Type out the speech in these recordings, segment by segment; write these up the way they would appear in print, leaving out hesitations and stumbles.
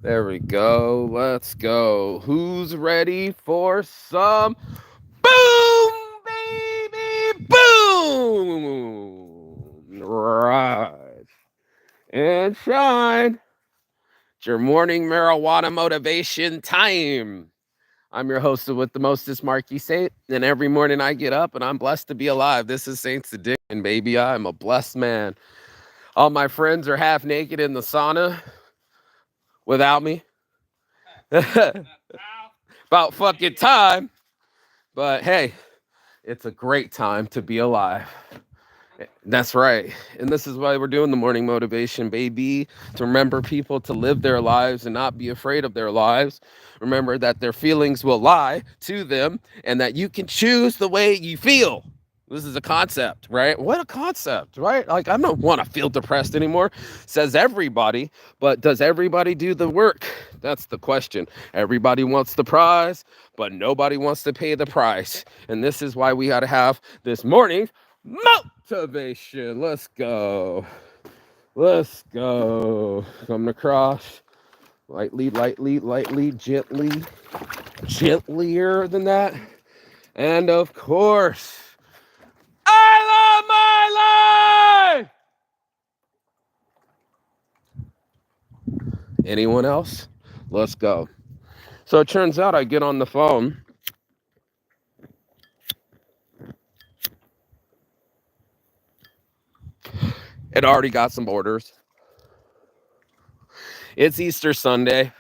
There we go. Let's go. Who's ready for some boom, baby? Boom! Right. And shine. It's your morning marijuana motivation time. I'm your host with the mostest, Marky Saint, and every morning I get up and I'm blessed to be alive. This is Saint's Addiction, baby. I'm a blessed man. All my friends are half naked in the sauna without me. About fucking time. But hey, it's a great time to be alive. That's right. And this is why we're doing the morning motivation, baby. To remember people to live their lives and not be afraid of their lives. Remember that their feelings will lie to them and that you can choose the way you feel. This is a concept, right? What a concept, right? Like, I don't want to feel depressed anymore, says everybody. But does everybody do the work? That's the question. Everybody wants the prize, but nobody wants to pay the price. And this is why we got to have this morning motivation. Let's go. Let's go. Coming across lightly, lightly, lightly, gently, gentlier than that. And of course, I love my life. Anyone else? Let's go. So it turns out I get on the phone. It already got some orders. It's Easter Sunday.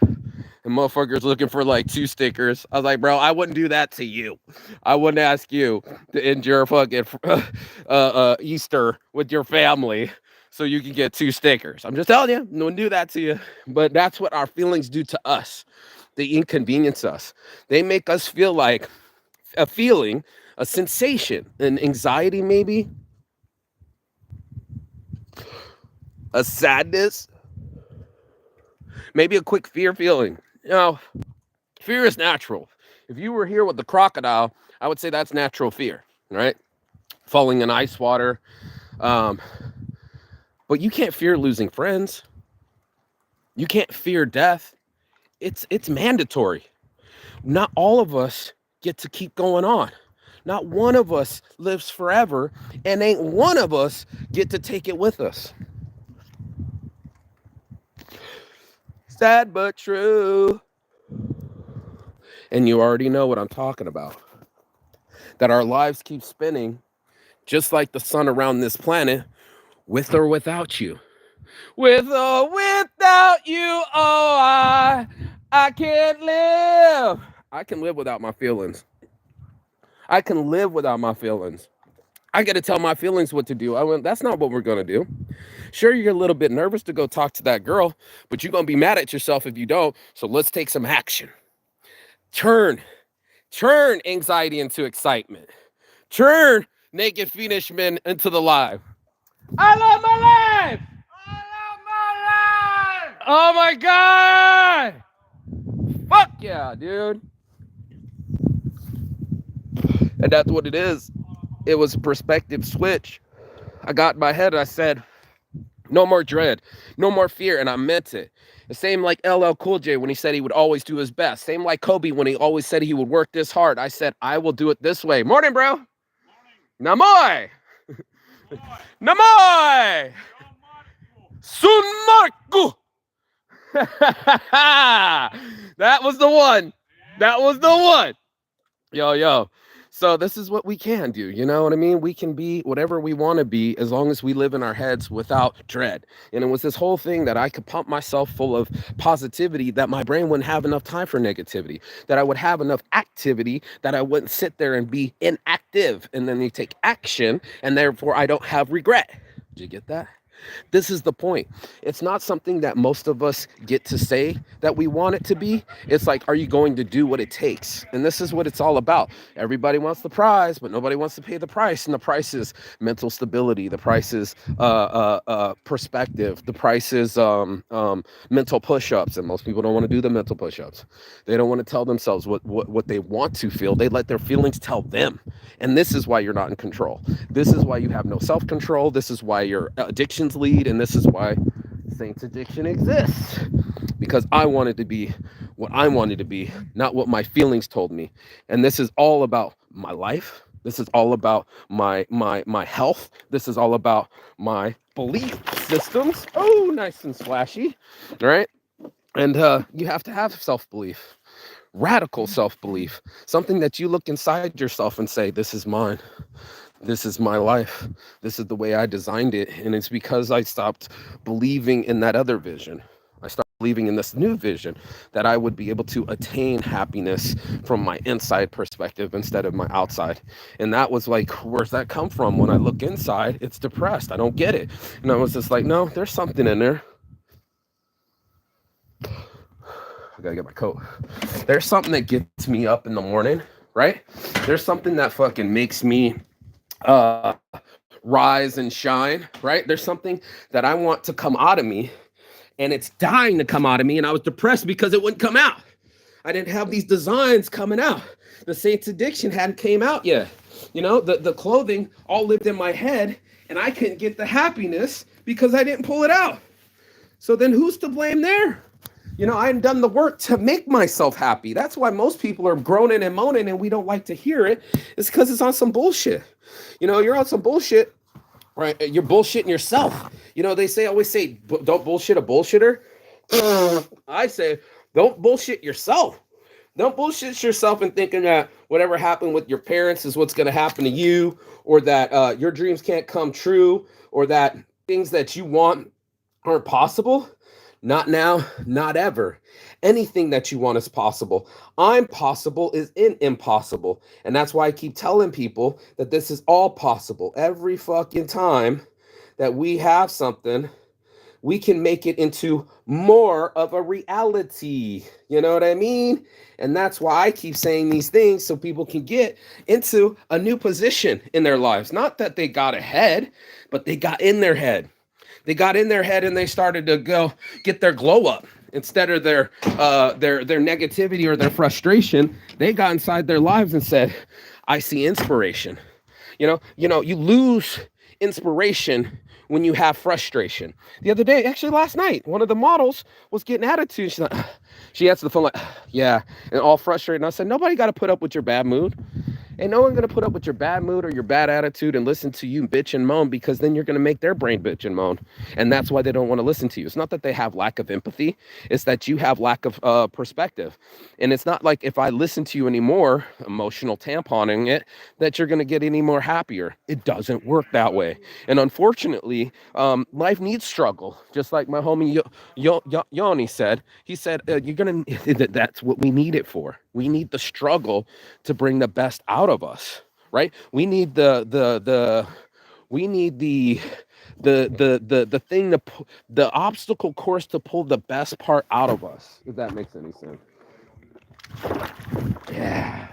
And motherfuckers looking for like 2 stickers. I was like, bro, I wouldn't do that to you. I wouldn't ask you to end your fucking Easter with your family so you can get 2 stickers. I'm just telling you, no one do that to you. But that's what our feelings do to us. They inconvenience us. They make us feel like a feeling, a sensation, an anxiety maybe, a sadness, maybe a quick fear feeling. Fear is natural. If you were here with the crocodile, I would say that's natural fear, right? Falling in ice water. Um, but you can't fear losing friends. You can't fear death. It's mandatory. Not all of us get to keep going on. Not one of us lives forever, and ain't one of us get to take it with us. Sad but true. And you already know what I'm talking about. That our lives keep spinning just like the sun around this planet, with or without you. With or without you, oh, I can't live. I can live without my feelings. I can live without my feelings. I got to tell my feelings what to do. That's not what we're going to do. Sure, you're a little bit nervous to go talk to that girl, but you're going to be mad at yourself if you don't. So let's take some action. Turn anxiety into excitement. Turn naked Phoenix men into the live. I love my life. I love my life. Oh my God. Fuck yeah, dude. And that's what it is. It was a perspective switch. I got in my head and I said, no more dread, no more fear. And I meant it. The same like LL Cool J when he said he would always do his best. Same like Kobe when he always said he would work this hard. I said, I will do it this way. Morning, bro. Morning. Namoy. Namoy. Sun Marco. That was the one. That was the one. Yo. So this is what we can do. You know what I mean? We can be whatever we want to be as long as we live in our heads without dread. And it was this whole thing that I could pump myself full of positivity that my brain wouldn't have enough time for negativity, that I would have enough activity that I wouldn't sit there and be inactive. And then you take action and therefore I don't have regret. Did you get that? This is the point. It's not something that most of us get to say that we want it to be. It's like, are you going to do what it takes? And this is what it's all about. Everybody wants the prize, but nobody wants to pay the price. And the price is mental stability. The price is perspective. The price is mental push-ups. And most people don't want to do the mental push-ups. They don't want to tell themselves what they want to feel. They let their feelings tell them. And this is why you're not in control. This is why you have no self-control. This is why your addictions lead. And this is why Saints Addiction exists. because I wanted to be what I wanted to be, not what my feelings told me. And this is all about my life. This is all about my health. This is all about my belief systems. Oh, nice and splashy. All right. And you have to have self-belief, radical self-belief, something that you look inside yourself and say, this is mine. This is my life. This is the way I designed it. And it's because I stopped believing in that other vision. I started believing in this new vision that I would be able to attain happiness from my inside perspective instead of my outside. And that was like, where's that come from? When I look inside, it's depressed. I don't get it. And I was just like, no, there's something in there. I gotta get my coat. There's something that gets me up in the morning, right? There's something that fucking makes me uh rise and shine, right? There's something that I want to come out of me, and it's dying to come out of me, and I was depressed because it wouldn't come out. I didn't have these designs coming out. The Saints Addiction hadn't came out yet. You know, the clothing all lived in my head, and I couldn't get the happiness because I didn't pull it out. So then who's to blame there? You know, I hadn't done the work to make myself happy. That's why most people are groaning and moaning and we don't like to hear it. It's because it's on some bullshit. You know, you're on some bullshit, right? You're bullshitting yourself. You know, always say, don't bullshit a bullshitter. I say, don't bullshit yourself. Don't bullshit yourself in thinking that whatever happened with your parents is what's going to happen to you, or that your dreams can't come true, or that things that you want aren't possible. Not now, not ever. Anything that you want is possible. I'm possible is impossible. And that's why I keep telling people that this is all possible. Every fucking time that we have something, we can make it into more of a reality. You know what I mean? And that's why I keep saying these things so people can get into a new position in their lives. Not that they got ahead, but they got in their head. They got in their head and they started to go get their glow up. Instead of their negativity or their frustration, they got inside their lives and said, I see inspiration. You know, you lose inspiration when you have frustration. The other day, actually last night, one of the models was getting attitude. She answered the phone like, yeah, and all frustrated. And I said, nobody got to put up with your bad mood. Ain't no one going to put up with your bad mood or your bad attitude and listen to you bitch and moan, because then you're going to make their brain bitch and moan. And that's why they don't want to listen to you. It's not that they have lack of empathy. It's that you have lack of perspective. And it's not like if I listen to you anymore, emotional tamponing it, that you're going to get any more happier. It doesn't work that way. And unfortunately, life needs struggle. Just like my homie Yoni said. He said, you're going to, that's what we need it for. We need the struggle to bring the best out of us, right? We need the thing the obstacle course to pull the best part out of us, if that makes any sense. Yeah.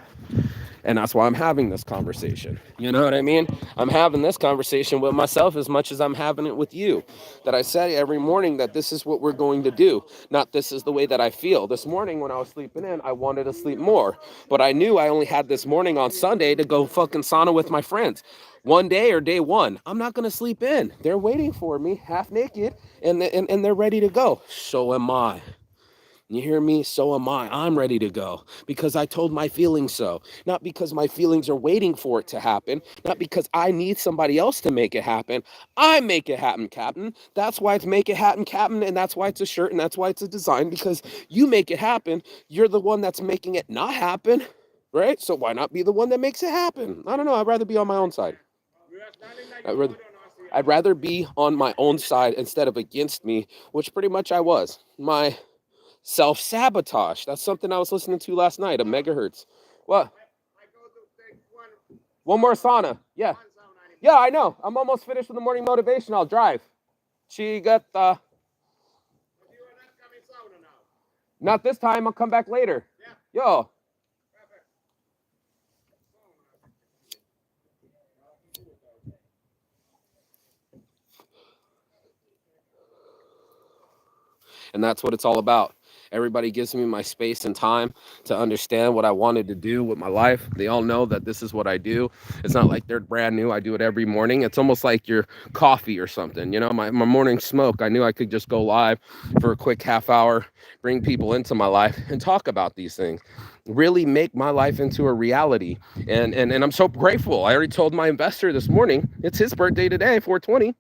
And that's why I'm having this conversation. You know what I mean? I'm having this conversation with myself as much as I'm having it with you. That I say every morning that this is what we're going to do. Not this is the way that I feel. This morning when I was sleeping in, I wanted to sleep more. But I knew I only had this morning on Sunday to go fucking sauna with my friends. One day or day one, I'm not going to sleep in. They're waiting for me half naked and they're ready to go. So am I. You hear me? So am I. I'm ready to go because I told my feelings so. Not because my feelings are waiting for it to happen. Not because I need somebody else to make it happen. I make it happen, Captain. That's why it's Make It Happen, Captain. And that's why it's a shirt and that's why it's a design, because you make it happen. You're the one that's making it not happen, right? So why not be the one that makes it happen? I don't know. I'd rather be on my own side. I'd rather be on my own side instead of against me, which pretty much I was. My self-sabotage. That's something I was listening to last night, a megahertz. What? One more sauna. Yeah. Yeah, I know. I'm almost finished with the morning motivation. I'll drive. She got not this time. I'll come back later. Yo. And that's what it's all about. Everybody gives me my space and time to understand what I wanted to do with my life. They all know that this is what I do. It's not like they're brand new. I do it every morning. It's almost like your coffee or something. You know, my morning smoke, I knew I could just go live for a quick half hour, bring people into my life and talk about these things. Really make my life into a reality. And I'm so grateful. I already told my investor this morning, it's his birthday today, 420.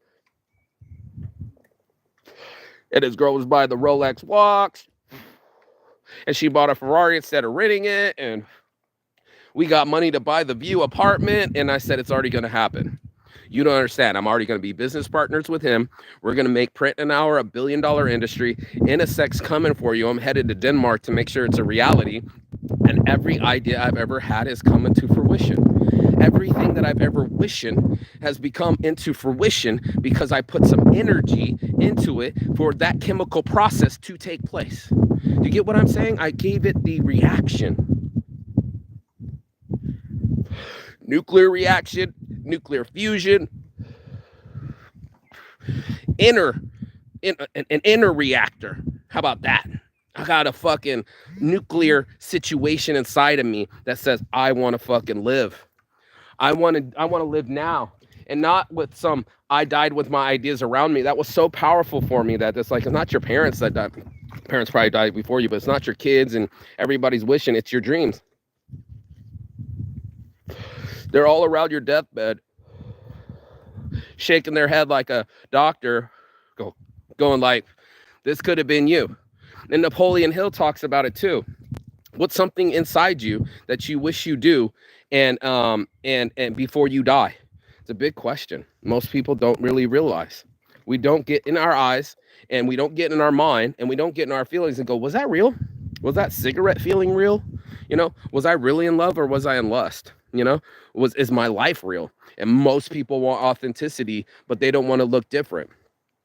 And his girl was buying the Rolex watch. And she bought a Ferrari instead of renting it. And we got money to buy the View apartment. And I said, it's already going to happen. You don't understand. I'm already going to be business partners with him. We're going to make print an hour, $1 billion industry. InnoSec's coming for you. I'm headed to Denmark to make sure it's a reality. And every idea I've ever had is coming to fruition. Everything that I've ever wished has become into fruition because I put some energy into it for that chemical process to take place. Do you get what I'm saying? I gave it the reaction. Nuclear reaction, nuclear fusion, an inner reactor. How about that? I got a fucking nuclear situation inside of me that says I want to fucking live. I want to live now, and not with some I died with my ideas around me. That was so powerful for me that it's like, it's not your parents that died. Parents probably died before you, but it's not your kids and everybody's wishing. It's your dreams. They're all around your deathbed, shaking their head like a doctor, going like, this could have been you. And Napoleon Hill talks about it too. What's something inside you that you wish you do and before you die? It's a big question. Most people don't really realize. We don't get in our eyes and we don't get in our mind and we don't get in our feelings and go, was that real? Was that cigarette feeling real? You know, was I really in love or was I in lust? You know, is my life real? And most people want authenticity, but they don't want to look different.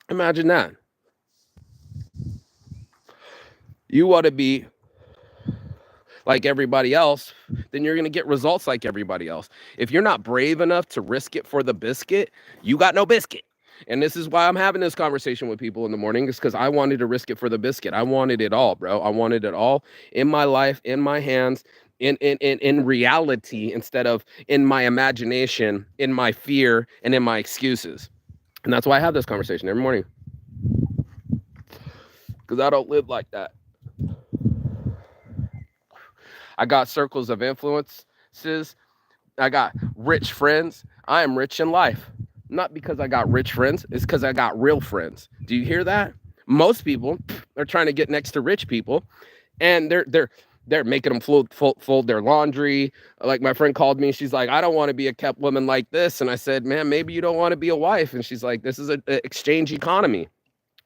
Imagine that. You want to be like everybody else, then you're going to get results like everybody else. If you're not brave enough to risk it for the biscuit, you got no biscuit. And this is why I'm having this conversation with people in the morning, is because I wanted to risk it for the biscuit. I wanted it all, bro. I wanted it all in my life, in my hands, in reality, instead of in my imagination, in my fear, and in my excuses. And that's why I have this conversation every morning, because I don't live like that. I got circles of influences. I got rich friends. I am rich in life. Not because I got rich friends. It's because I got real friends. Do you hear that? Most people are trying to get next to rich people, and they're making them fold their laundry. Like my friend called me. She's like, I don't want to be a kept woman like this. And I said, man, maybe you don't want to be a wife. And she's like, this is an exchange economy,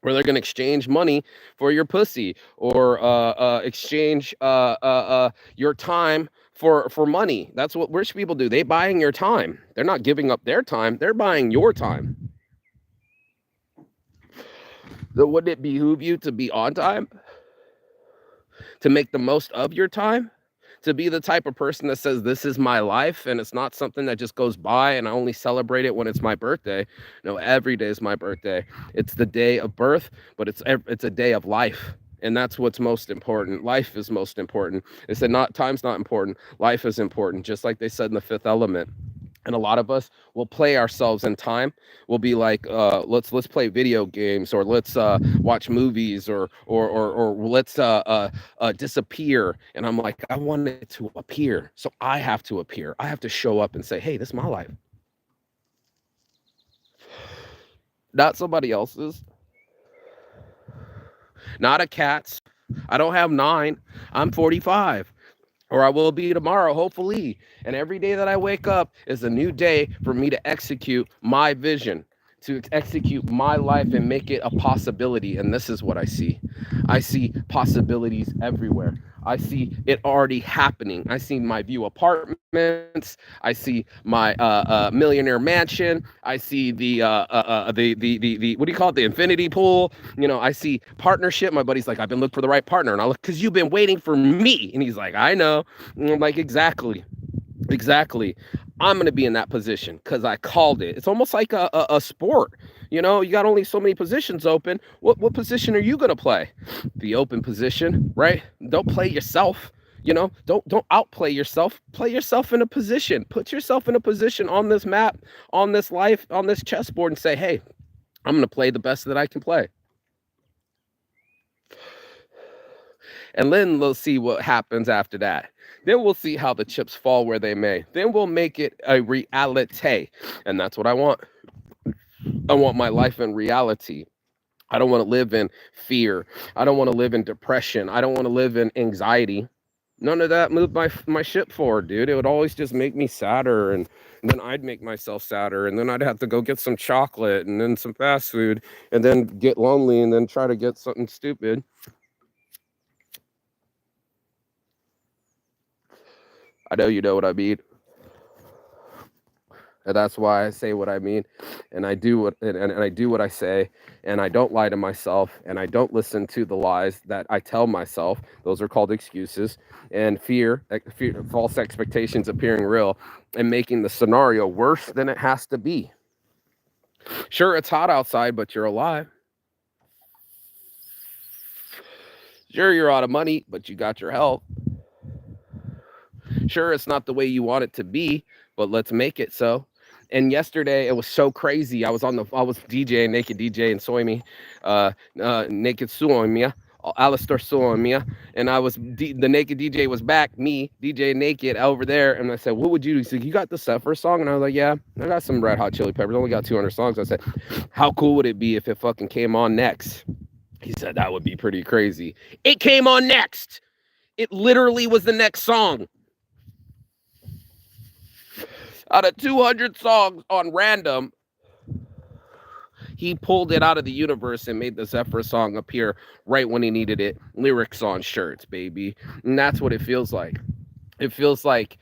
where they're going to exchange money for your pussy, or exchange your time for money. That's what rich people do. They buying your time. They're not giving up their time. They're buying your time. So wouldn't it behoove you to be on time? To make the most of your time? To be the type of person that says, this is my life, and it's not something that just goes by and I only celebrate it when it's my birthday. No, every day is my birthday. It's the day of birth, but it's a day of life. And that's what's most important. Life is most important. They said time's not important. Life is important, just like they said in The Fifth Element. And a lot of us will play ourselves in time. We'll be like, let's play video games, or let's watch movies, or let's disappear. And I'm like, I want it to appear, so I have to appear. I have to show up and say, hey, this is my life, not somebody else's, not a cat's. I don't have 9. I'm 45. Or I will be tomorrow, hopefully. And every day that I wake up is a new day for me to execute my vision, to execute my life and make it a possibility. And this is what I see. I see possibilities everywhere. I see it already happening. I see my View apartments. I see my millionaire mansion. I see the what do you call it? The infinity pool. You know, I see partnership. My buddy's like, I've been looking for the right partner. And I look, because you've been waiting for me. And he's like, I know. And I'm like, exactly. I'm going to be in that position because I called it. It's almost like a sport. You know, you got only so many positions open. What position are you going to play? The open position, right? Don't play yourself. You know, don't outplay yourself. Play yourself in a position. Put yourself in a position on this map, on this life, on this chessboard, and say, hey, I'm going to play the best that I can play. And then we'll see what happens after that. Then we'll see how the chips fall where they may. Then we'll make it a reality. And that's what I want. I want my life in reality. I don't want to live in fear. I don't want to live in depression. I don't want to live in anxiety. None of that moved my ship forward, dude. It would always just make me sadder, and then I'd make myself sadder, and then I'd have to go get some chocolate and then some fast food and then get lonely and then try to get something stupid. I know you know what I mean. And that's why I say what I mean, and I do what and I do what I say, and I don't lie to myself, and I don't listen to the lies that I tell myself. Those are called excuses. And fear, false expectations appearing real, and making the scenario worse than it has to be. Sure, it's hot outside, but you're alive. Sure, you're out of money, but you got your health. Sure, it's not the way you want it to be, but let's make it so. And yesterday it was so crazy. I was DJing, Naked DJ and Soimi, Naked Suomia, Alistair Suomia, and the Naked DJ was back, me, DJ Naked over there, and I said, what would you do? He said, you got the set for a song? And I was like, yeah, I got some Red Hot Chili Peppers, only got 200 songs. I said, how cool would it be if it fucking came on next? He said, that would be pretty crazy. It came on next. It literally was the next song. Out of 200 songs on random, he pulled it out of the universe and made the Zephyr song appear right when he needed it. Lyrics on shirts, baby. And that's what it feels like. It feels like,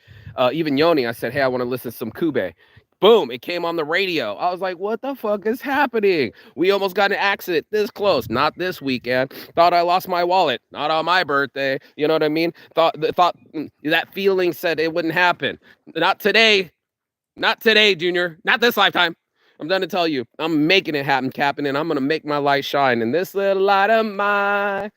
even Yoni, I said, hey, I want to listen to some Kube. Boom, it came on the radio. I was like, what the fuck is happening? We almost got in an accident this close. Not this weekend. Thought I lost my wallet. Not on my birthday. You know what I mean? Thought that feeling said it wouldn't happen. Not today. Not today, Junior. Not this lifetime. I'm done to tell you. I'm making it happen, Captain, and I'm going to make my light shine. And this little light of mine,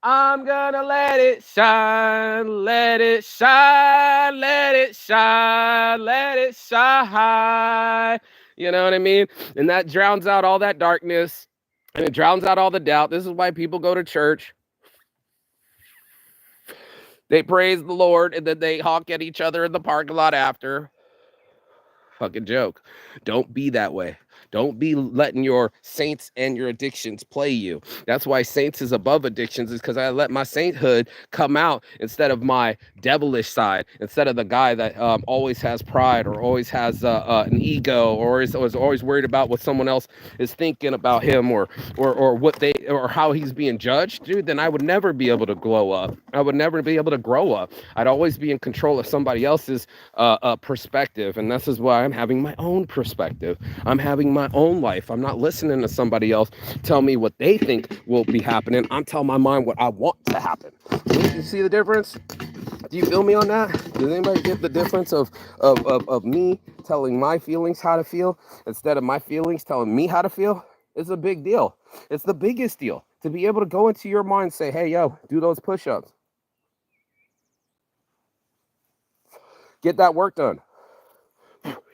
I'm going to let it shine, let it shine, let it shine, let it shine. You know what I mean? And that drowns out all that darkness, and it drowns out all the doubt. This is why people go to church. They praise the Lord, and then they honk at each other in the parking lot after. Fucking joke. Don't be that way. Don't be letting your saints and your addictions play you. That's why saints is above addictions, is because I let my sainthood come out instead of my devilish side, instead of the guy that always has pride or always has an ego or is always worried about what someone else is thinking about him or what they or how he's being judged. Dude, then I would never be able to glow up. I would never be able to grow up. I'd always be in control of somebody else's perspective, and this is why I'm having my own perspective. I'm having my own life. I'm not listening to somebody else tell me what they think will be happening. I'm telling my mind what I want to happen. You see the difference? Do you feel me on that? Does anybody get the difference of me telling my feelings how to feel instead of my feelings telling me how to feel? It's a big deal. It's the biggest deal to be able to go into your mind and say, hey, yo, do those push-ups. Get that work done.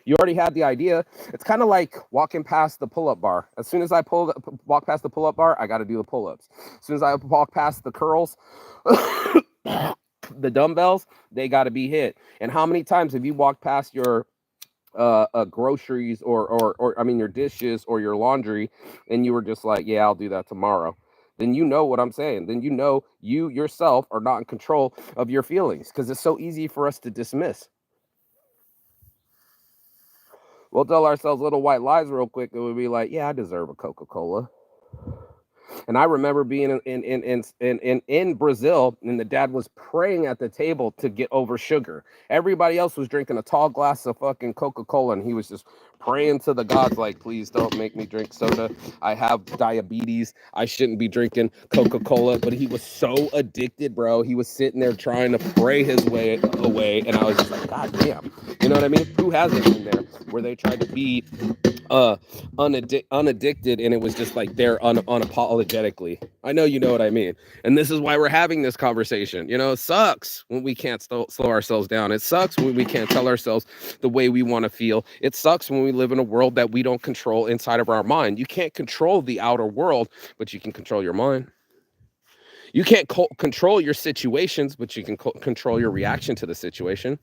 You already had the idea. It's kind of like walking past the pull-up bar. As soon as I walk past the pull-up bar, I got to do the pull-ups. As soon as I walk past the curls, the dumbbells, they got to be hit. And how many times have you walked past your groceries or I mean your dishes or your laundry, and you were just like, yeah, I'll do that tomorrow? Then you know what I'm saying. Then you know you yourself are not in control of your feelings, because it's so easy for us to dismiss. We'll tell ourselves little white lies real quick. It would be like, yeah, I deserve a Coca-Cola. And I remember being in Brazil, and the dad was praying at the table to get over sugar. Everybody else was drinking a tall glass of fucking Coca-Cola, and he was just praying to the gods like, please don't make me drink soda. I have diabetes. I shouldn't be drinking Coca-Cola. But he was so addicted, bro. He was sitting there trying to pray his way away. And I was just like, God damn. You know what I mean? Who hasn't been there where they tried to be unaddicted and it was just like there unapologetically? I know you know what I mean. And this is why we're having this conversation. You know, it sucks when we can't slow ourselves down. It sucks when we can't tell ourselves the way we want to feel. It sucks when we live in a world that we don't control inside of our mind. You can't control the outer world, but you can control your mind. You can't control your situations, but you can control your reaction to the situation.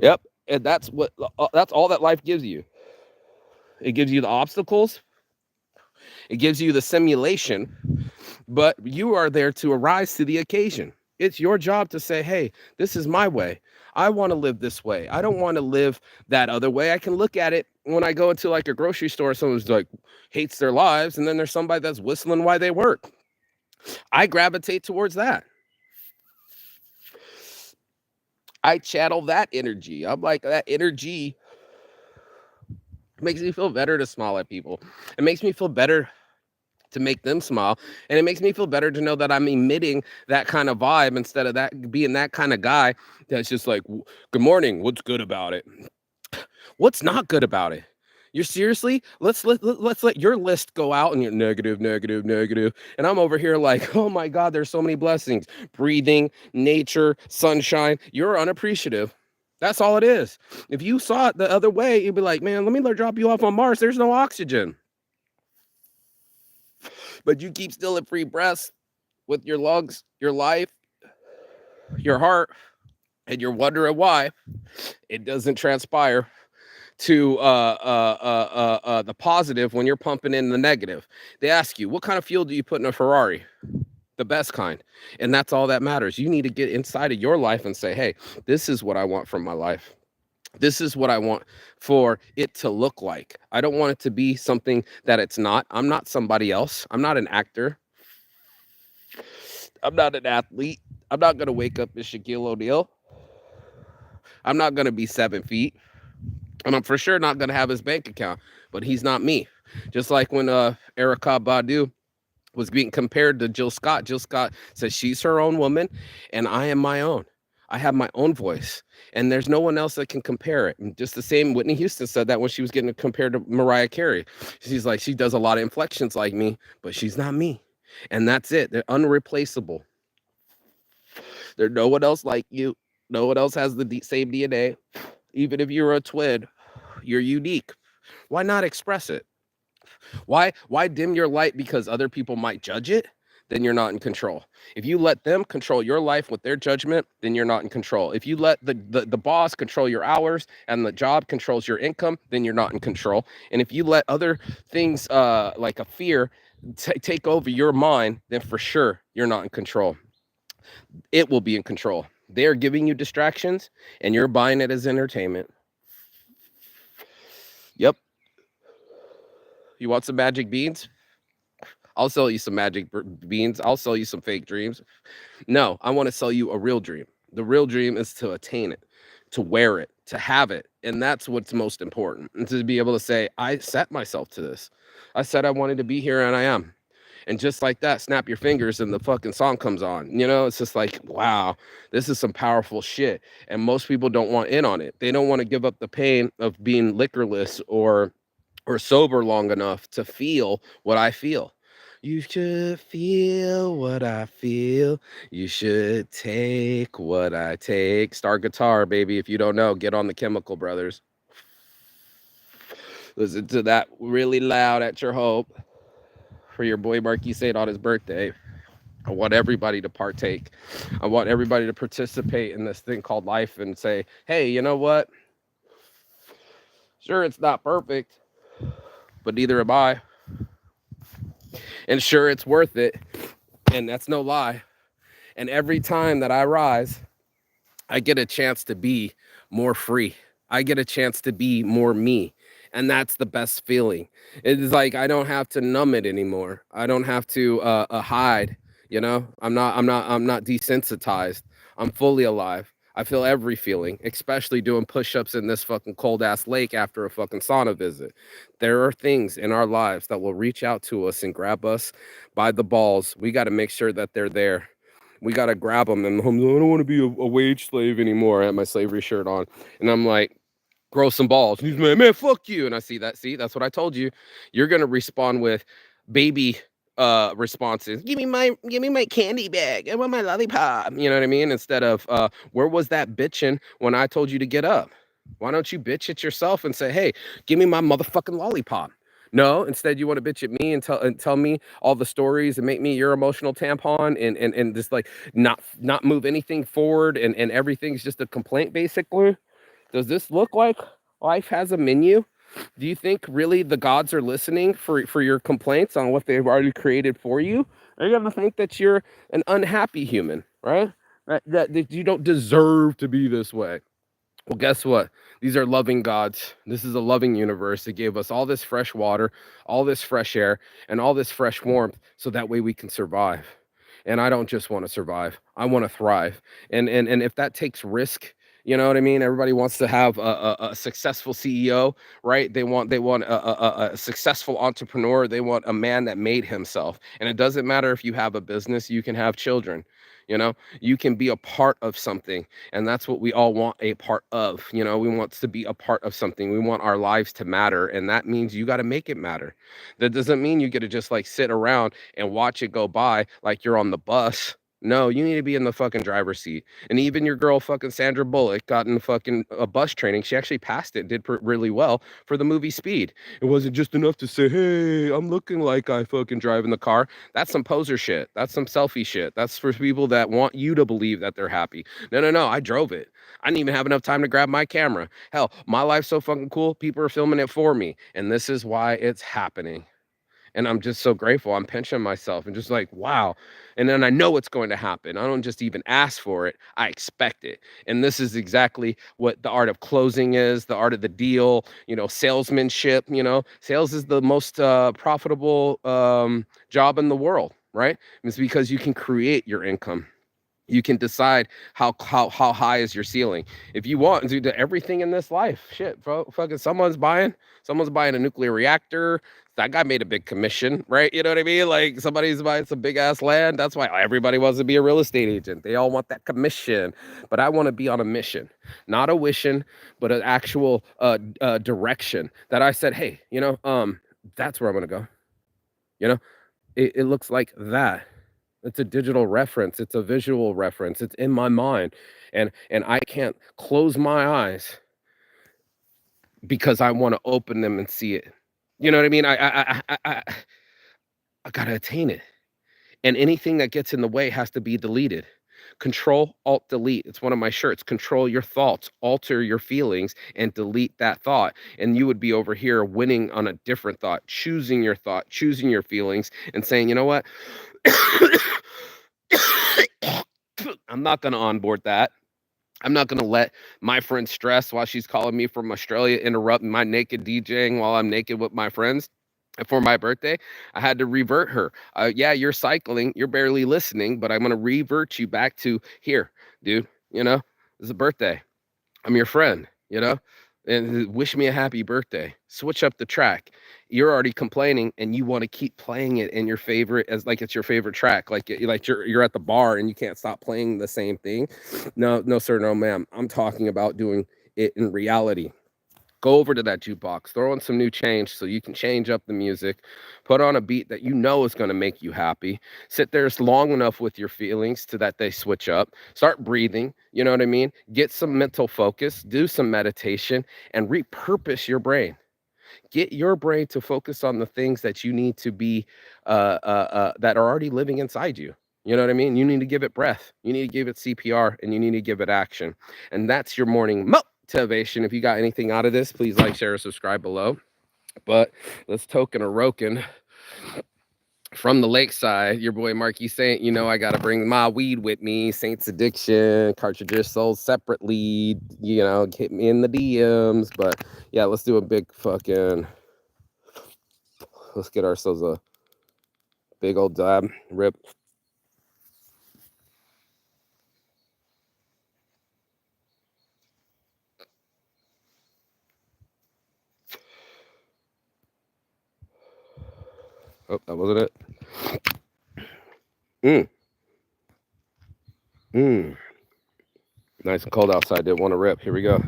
Yep. And that's all that life gives you. It gives you the obstacles. It gives you the simulation, but you are there to arise to the occasion. It's your job to say, hey, this is my way. I want to live this way. I don't want to live that other way. I can look at it when I go into like a grocery store, someone's like hates their lives, and then there's somebody that's whistling while they work. I gravitate towards that. I channel that energy. I'm like, that energy makes me feel better to smile at people. It makes me feel better to make them smile. And it makes me feel better to know that I'm emitting that kind of vibe instead of that being that kind of guy that's just like, good morning, what's good about it? What's not good about it? You're seriously, let's let your list go out and you're negative. And I'm over here like, oh my God, there's so many blessings. Breathing, nature, sunshine. You're unappreciative. That's all it is. If you saw it the other way, you'd be like, man, let me drop you off on Mars. There's no oxygen. But you keep stealing free breaths with your lungs, your life, your heart, and you're wondering why it doesn't transpire to the positive when you're pumping in the negative. They ask you, what kind of fuel do you put in a Ferrari? The best kind. And that's all that matters. You need to get inside of your life and say, hey, this is what I want from my life. This is what I want for it to look like. I don't want it to be something that it's not. I'm not somebody else. I'm not an actor. I'm not an athlete. I'm not going to wake up as Shaquille O'Neal. I'm not going to be 7 feet. And I'm for sure not going to have his bank account. But he's not me. Just like when Erykah Badu was being compared to Jill Scott. Jill Scott says she's her own woman and I am my own. I have my own voice and there's no one else that can compare it. And just the same, Whitney Houston said that when she was getting compared to Mariah Carey. She's like, she does a lot of inflections like me, but she's not me. And that's it. They're unreplaceable. There's no one else like you. No one else has the same DNA. Even if you're a twin, you're unique. Why not express it? Why dim your light because other people might judge it? Then you're not in control. If you let them control your life with their judgment, then you're not in control. If you let the boss control your hours and the job controls your income, then you're not in control. And if you let other things like a fear take over your mind, then for sure you're not in control. It will be in control. They're giving you distractions and you're buying it as entertainment. Yep. You want some magic beans? I'll sell you some magic beans. I'll sell you some fake dreams. No, I want to sell you a real dream. The real dream is to attain it, to wear it, to have it. And that's what's most important. And to be able to say, I set myself to this. I said I wanted to be here and I am. And just like that, snap your fingers and the fucking song comes on. You know, it's just like, wow, this is some powerful shit. And most people don't want in on it. They don't want to give up the pain of being liquorless or sober long enough to feel what I feel. You should feel what I feel. You should take what I take. Star Guitar, baby. If you don't know, get on the Chemical Brothers. Listen to that really loud at your hope for your boy Marquis Saint on his birthday. I want everybody to partake. I want everybody to participate in this thing called life and say, hey, you know what? Sure, it's not perfect, but neither am I. And sure, it's worth it. And that's no lie. And every time that I rise, I get a chance to be more free. I get a chance to be more me. And that's the best feeling. It's like I don't have to numb it anymore. I don't have to hide. You know, I'm not desensitized. I'm fully alive. I feel every feeling, especially doing push-ups in this fucking cold ass lake after a fucking sauna visit. There are things in our lives that will reach out to us and grab us by the balls. We got to make sure that they're there. We got to grab them. And I'm, I don't want to be a wage slave anymore. I had my slavery shirt on. And I'm like, grow some balls. And he's like, man, fuck you. And I see that. See, that's what I told you. You're gonna respond with baby responses. Give me my candy bag. I want my lollipop. You know what I mean? Instead of where was that bitching when I told you to get up? Why don't you bitch at yourself and say, hey, give me my motherfucking lollipop? No, instead you want to bitch at me and tell me all the stories and make me your emotional tampon and just like not move anything forward and everything's just a complaint basically. Does this look like life has a menu? Do you think really the gods are listening for your complaints on what they've already created for you? Are you gonna think that you're an unhappy human, right? That you don't deserve to be this way. Well, guess what? These are loving gods. This is a loving universe that gave us all this fresh water, all this fresh air, and all this fresh warmth so that way we can survive. And I don't just want to survive. I want to thrive. And if that takes risk, you know what I mean? Everybody wants to have a successful CEO, right? They want a successful entrepreneur. They want a man that made himself. And it doesn't matter if you have a business, you can have children. You know, you can be a part of something, and that's what we all want a part of. You know, we want to be a part of something. We want our lives to matter, and that means you got to make it matter. That doesn't mean you get to just like sit around and watch it go by like you're on the bus. No, you need to be in the fucking driver's seat. And even your girl, fucking Sandra Bullock, got in fucking bus training. She actually passed it, did really well for the movie Speed. It wasn't just enough to say, hey, I'm looking like I fucking drive in the car. That's some poser shit. That's some selfie shit. That's for people that want you to believe that they're happy. No, no, no. I drove it. I didn't even have enough time to grab my camera. Hell, my life's so fucking cool. People are filming it for me. And this is why it's happening. And I'm just so grateful. I'm pinching myself and just like, wow. And then I know what's going to happen. I don't just even ask for it, I expect it. And this is exactly what the art of closing is, the art of the deal, you know, salesmanship. You know, sales is the most profitable job in the world, right? It's because you can create your income. You can decide how high is your ceiling. If you want to do everything in this life, shit, bro, fucking someone's buying a nuclear reactor. That guy made a big commission, right? You know what I mean? Like somebody's buying some big ass land. That's why everybody wants to be a real estate agent. They all want that commission. But I want to be on a mission, not a wishing, but an actual direction that I said, hey, you know, that's where I'm gonna go. You know, it looks like that. It's a digital reference. It's a visual reference. It's in my mind, and I can't close my eyes because I want to open them and see it. You know what I mean? I gotta attain it, and anything that gets in the way has to be deleted. Control Alt Delete. It's one of my shirts. Control your thoughts, alter your feelings, and delete that thought. And you would be over here winning on a different thought, choosing your thought, choosing your feelings, and saying, you know what? I'm not going to onboard that. I'm not going to let my friend stress while she's calling me from Australia interrupt my naked DJing while I'm naked with my friends. And for my birthday, I had to revert her. Yeah, you're cycling, you're barely listening, but I'm going to revert you back to here, dude. You know, it's a birthday. I'm your friend, you know, and wish me a happy birthday. Switch up the track. You're already complaining, and you want to keep playing it in your favorite as like it's your favorite track, like you're at the bar and you can't stop playing the same thing. No, no, sir, no, ma'am. I'm talking about doing it in reality. Go over to that jukebox, throw in some new change so you can change up the music, put on a beat that you know is going to make you happy. Sit there long enough with your feelings to that they switch up. Start breathing, you know what I mean? Get some mental focus, do some meditation, and repurpose your brain. Get your brain to focus on the things that you need to be that are already living inside you. You know what I mean? You need to give it breath. You need to give it CPR, and you need to give it action. And that's your morning motivation. If you got anything out of this, please like, share, or subscribe below. But let's token a roken from the lakeside. Your boy Marky Saint. You know I gotta bring my weed with me. Saint's Addiction cartridges sold separately. You know, hit me in the DMs. But yeah, let's do a big fucking. Let's get ourselves a big old dab. Rip. Oh, that wasn't it. Mm. Mm. Nice and cold outside. Didn't want to rip. Here we go.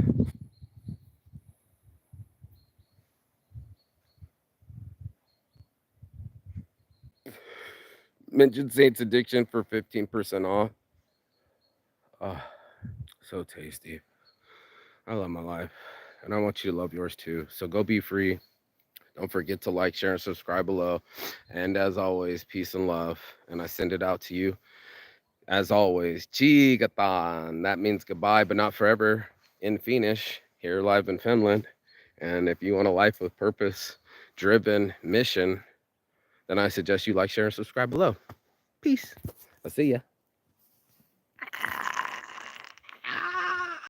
Mention Saints Addiction for 15% off. Oh, so tasty. I love my life. And I want you to love yours too. So go be free. Don't forget to like, share, and subscribe below. And as always, peace and love. And I send it out to you. As always, Chigatan. That means goodbye, but not forever. In Finnish, here live in Finland. And if you want a life with purpose, driven mission, then I suggest you like, share, and subscribe below. Peace. I'll see ya.